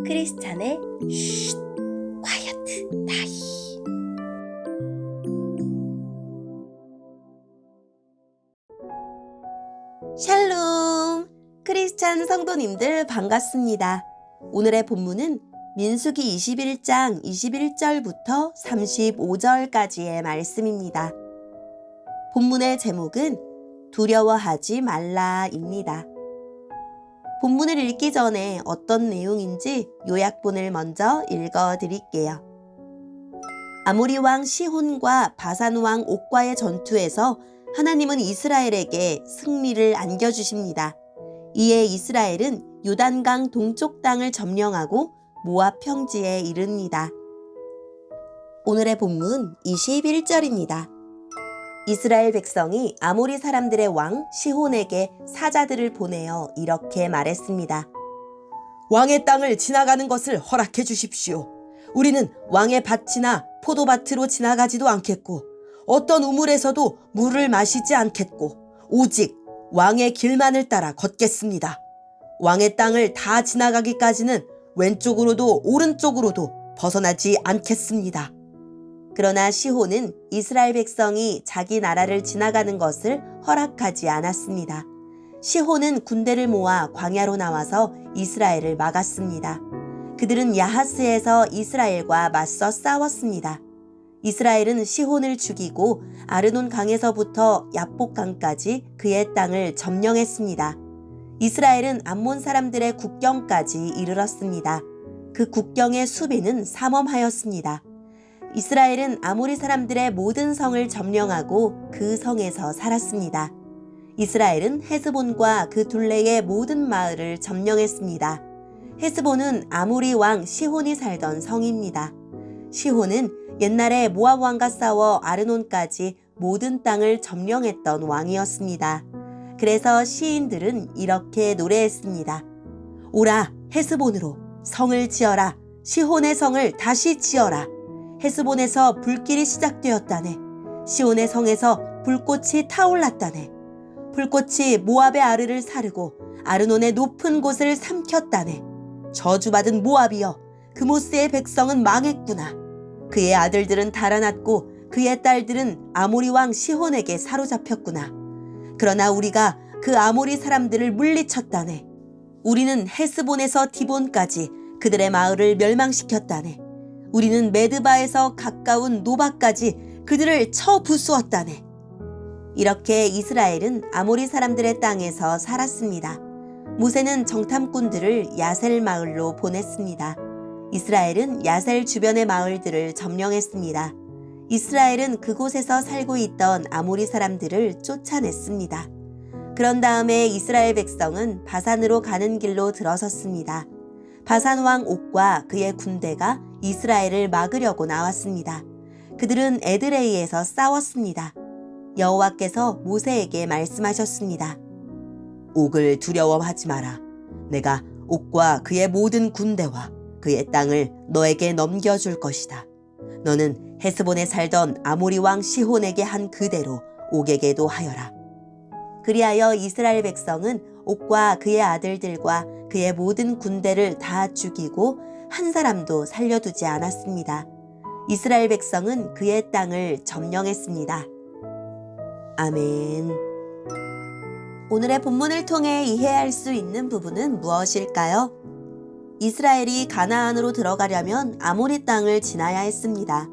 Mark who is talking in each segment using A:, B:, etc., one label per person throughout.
A: 크리스찬의 쉿 콰이어트 타임. 샬롬! 크리스찬 성도님들 반갑습니다. 오늘의 본문은 민수기 21장 21절부터 35절까지의 말씀입니다. 본문의 제목은 두려워하지 말라입니다. 본문을 읽기 전에 어떤 내용인지 요약본을 먼저 읽어드릴게요. 아모리 왕 시혼과 바산 왕 옥과의 전투에서 하나님은 이스라엘에게 승리를 안겨주십니다. 이에 이스라엘은 요단강 동쪽 땅을 점령하고 모압 평지에 이릅니다. 오늘의 본문 21절입니다. 이스라엘 백성이 아모리 사람들의 왕 시혼에게 사자들을 보내어 이렇게 말했습니다. 왕의 땅을 지나가는 것을 허락해 주십시오. 우리는 왕의 밭이나 포도밭으로 지나가지도 않겠고 어떤 우물에서도 물을 마시지 않겠고 오직 왕의 길만을 따라 걷겠습니다. 왕의 땅을 다 지나가기까지는 왼쪽으로도 오른쪽으로도 벗어나지 않겠습니다. 그러나 시혼은 이스라엘 백성이 자기 나라를 지나가는 것을 허락하지 않았습니다. 시혼은 군대를 모아 광야로 나와서 이스라엘을 막았습니다. 그들은 야하스에서 이스라엘과 맞서 싸웠습니다. 이스라엘은 시혼을 죽이고 아르논 강에서부터 야복강까지 그의 땅을 점령했습니다. 이스라엘은 암몬 사람들의 국경까지 이르렀습니다. 그 국경의 수비는 삼엄하였습니다. 이스라엘은 아모리 사람들의 모든 성을 점령하고 그 성에서 살았습니다. 이스라엘은 헤스본과 그 둘레의 모든 마을을 점령했습니다. 헤스본은 아모리 왕 시혼이 살던 성입니다. 시혼은 옛날에 모압 왕과 싸워 아르논까지 모든 땅을 점령했던 왕이었습니다. 그래서 시인들은 이렇게 노래했습니다. 오라 헤스본으로 성을 지어라. 시혼의 성을 다시 지어라. 헤스본에서 불길이 시작되었다네. 시온의 성에서 불꽃이 타올랐다네. 불꽃이 모압의 아르를 사르고 아르논의 높은 곳을 삼켰다네. 저주받은 모압이여, 그모스의 백성은 망했구나. 그의 아들들은 달아났고 그의 딸들은 아모리 왕 시혼에게 사로잡혔구나. 그러나 우리가 그 아모리 사람들을 물리쳤다네. 우리는 헤스본에서 디본까지 그들의 마을을 멸망시켰다네. 우리는 메드바에서 가까운 노바까지 그들을 쳐 부수었다네. 이렇게 이스라엘은 아모리 사람들의 땅에서 살았습니다. 모세는 정탐꾼들을 야셀 마을로 보냈습니다. 이스라엘은 야셀 주변의 마을들을 점령했습니다. 이스라엘은 그곳에서 살고 있던 아모리 사람들을 쫓아냈습니다. 그런 다음에 이스라엘 백성은 바산으로 가는 길로 들어섰습니다. 바산 왕 옥과 그의 군대가 이스라엘을 막으려고 나왔습니다. 그들은 에드레이에서 싸웠습니다. 여호와께서 모세에게 말씀하셨습니다. 옥을 두려워하지 마라. 내가 옥과 그의 모든 군대와 그의 땅을 너에게 넘겨줄 것이다. 너는 헤스본에 살던 아모리 왕 시혼에게 한 그대로 옥에게도 하여라. 그리하여 이스라엘 백성은 옥과 그의 아들들과 그의 모든 군대를 다 죽이고 한 사람도 살려두지 않았습니다. 이스라엘 백성은 그의 땅을 점령했습니다. 아멘. 오늘의 본문을 통해 이해할 수 있는 부분은 무엇일까요? 이스라엘이 가나안으로 들어가려면 아모리 땅을 지나야 했습니다.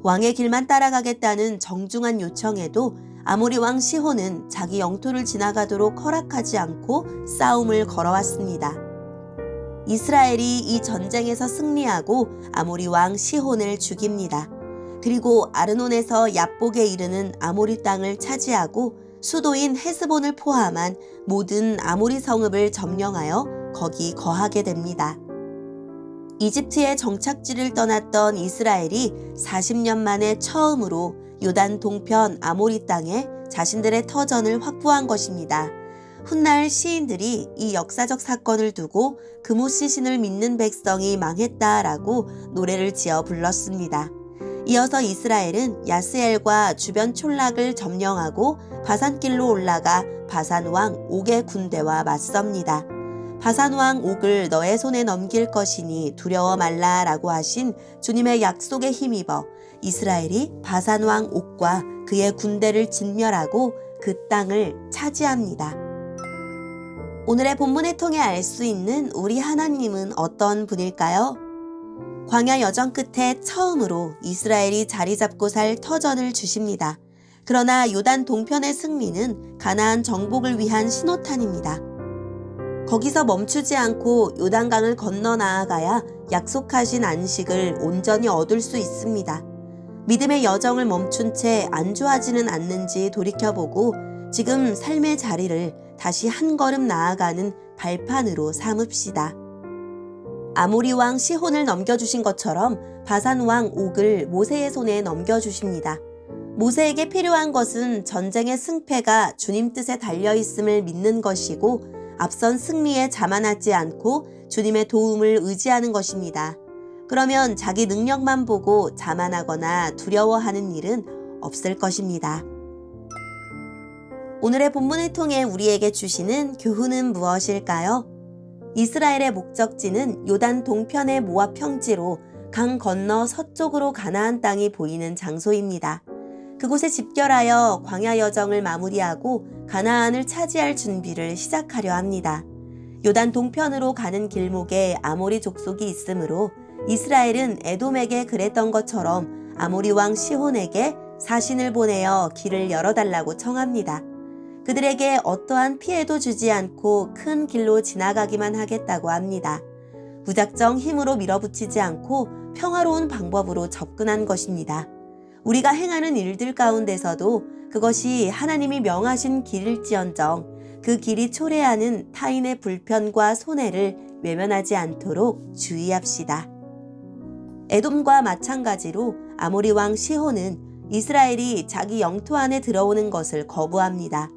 A: 왕의 길만 따라가겠다는 정중한 요청에도 아모리 왕 시혼은 자기 영토를 지나가도록 허락하지 않고 싸움을 걸어왔습니다. 이스라엘이 이 전쟁에서 승리하고 아모리 왕 시혼을 죽입니다. 그리고 아르논에서 야복에 이르는 아모리 땅을 차지하고 수도인 헤스본을 포함한 모든 아모리 성읍을 점령하여 거기 거하게 됩니다. 이집트의 정착지를 떠났던 이스라엘이 40년 만에 처음으로 요단 동편 아모리 땅에 자신들의 터전을 확보한 것입니다. 훗날 시인들이 이 역사적 사건을 두고 그모시 신을 믿는 백성이 망했다라고 노래를 지어 불렀습니다. 이어서 이스라엘은 야스엘과 주변 촌락을 점령하고 바산길로 올라가 바산 왕 옥의 군대와 맞섭니다. 바산왕 옥을 너의 손에 넘길 것이니 두려워 말라라고 하신 주님의 약속에 힘입어 이스라엘이 바산왕 옥과 그의 군대를 진멸하고 그 땅을 차지합니다. 오늘의 본문을 통해 알 수 있는 우리 하나님은 어떤 분일까요? 광야 여정 끝에 처음으로 이스라엘이 자리 잡고 살 터전을 주십니다. 그러나 요단 동편의 승리는 가나안 정복을 위한 신호탄입니다. 거기서 멈추지 않고 요단강을 건너 나아가야 약속하신 안식을 온전히 얻을 수 있습니다. 믿음의 여정을 멈춘 채 안주하지는 않는지 돌이켜보고 지금 삶의 자리를 다시 한 걸음 나아가는 발판으로 삼읍시다. 아모리 왕 시혼을 넘겨주신 것처럼 바산 왕 옥을 모세의 손에 넘겨주십니다. 모세에게 필요한 것은 전쟁의 승패가 주님 뜻에 달려있음을 믿는 것이고 앞선 승리에 자만하지 않고 주님의 도움을 의지하는 것입니다. 그러면 자기 능력만 보고 자만하거나 두려워하는 일은 없을 것입니다. 오늘의 본문을 통해 우리에게 주시는 교훈은 무엇일까요? 이스라엘의 목적지는 요단 동편의 모압 평지로 강 건너 서쪽으로 가나안 땅이 보이는 장소입니다. 그곳에 집결하여 광야 여정을 마무리하고 가나안을 차지할 준비를 시작하려 합니다. 요단 동편으로 가는 길목에 아모리 족속이 있으므로 이스라엘은 에돔에게 그랬던 것처럼 아모리 왕 시혼에게 사신을 보내어 길을 열어달라고 청합니다. 그들에게 어떠한 피해도 주지 않고 큰 길로 지나가기만 하겠다고 합니다. 무작정 힘으로 밀어붙이지 않고 평화로운 방법으로 접근한 것입니다. 우리가 행하는 일들 가운데서도 그것이 하나님이 명하신 길일지언정 그 길이 초래하는 타인의 불편과 손해를 외면하지 않도록 주의합시다. 에돔과 마찬가지로 아모리 왕 시혼은 이스라엘이 자기 영토 안에 들어오는 것을 거부합니다.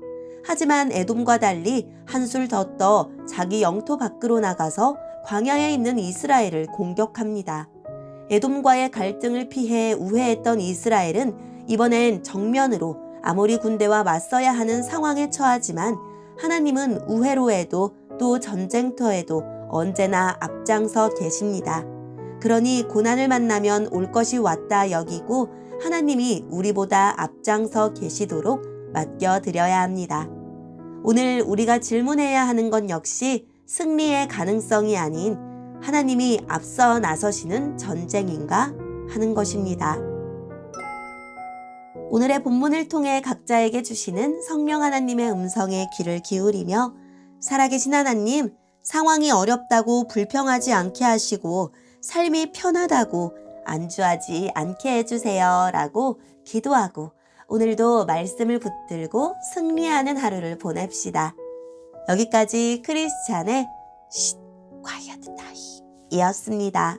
A: 하지만 에돔과 달리 한술 더 떠 자기 영토 밖으로 나가서 광야에 있는 이스라엘을 공격합니다. 에돔과의 갈등을 피해 우회했던 이스라엘은 이번엔 정면으로 아모리 군대와 맞서야 하는 상황에 처하지만 하나님은 우회로에도 또 전쟁터에도 언제나 앞장서 계십니다. 그러니 고난을 만나면 올 것이 왔다 여기고 하나님이 우리보다 앞장서 계시도록 맡겨드려야 합니다. 오늘 우리가 질문해야 하는 건 역시 승리의 가능성이 아닌 하나님이 앞서 나서시는 전쟁인가 하는 것입니다. 오늘의 본문을 통해 각자에게 주시는 성령 하나님의 음성에 귀를 기울이며 살아계신 하나님, 상황이 어렵다고 불평하지 않게 하시고 삶이 편하다고 안주하지 않게 해주세요 라고 기도하고 오늘도 말씀을 붙들고 승리하는 하루를 보냅시다. 여기까지 크리스찬의 쉿, quiet time 이었습니다.